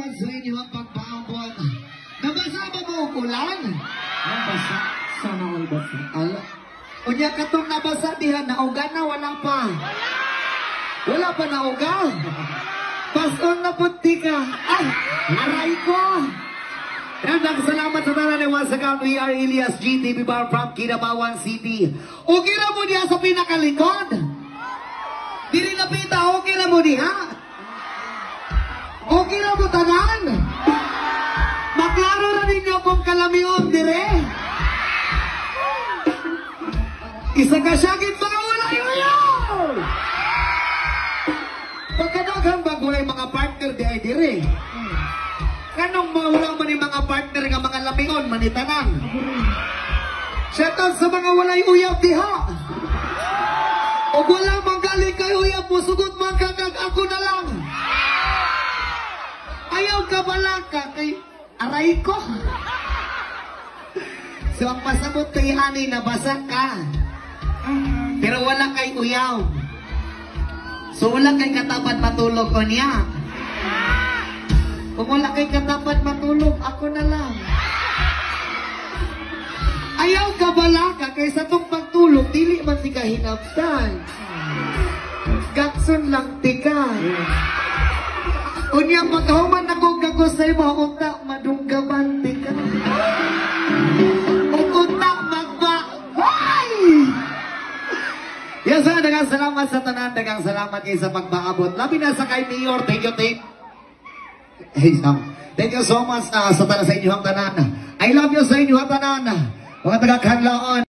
salamat sa inyong pagpaambon. Nabasa ba mo ulan? Nabasa. Sana all basa. Ala. Unya katong nabasa diha, nauga na, wala pa. Wala pa nauga. Pason na puti ka. Ay, aray ko. Randang salamat sa tanan ng once again, we are Elias GTV Bar from Kinabawan City. Okay na mo diha sa pinakalikod. Dili napita, okay na mo diha. Okay na mo tanan. Maklaro na ninyo kung kalamion dire. Isa ka syagit mga wala yun. Pagkadaghang bagulay mga partner di ay dire. Kanong mga wala man yung mga partner nga mga lamingon manitanang. Shoutout sa mga walay uyab diha. O wala manggaling kay uyab mo, sugot man kagag ako na lang. Ayaw ka bala ka kay aray ko. So ang pasabot kay ani nabasa ka. Pero wala kay uyaw. So wala kay katapat matulog ko niya. Kung wala kay katapat matulog, ako na lang. Ayaw ka bala ka kay sa tong pagtulog, dili man si kahinaptan. Gakson lang tika. Unya pagkahuman ako kagusay mo, unta madunggaban tika. Unta magba. Ay! Yes, dagang salamat sa tanan, dagang salamat kayo sa pagbaabot. Labi na sa kay Mayor, thank you, Hey Sam, thank you so much sa tanan sa inyong tanan. I love you sa inyong tanan. Mga taga-Kanlaon.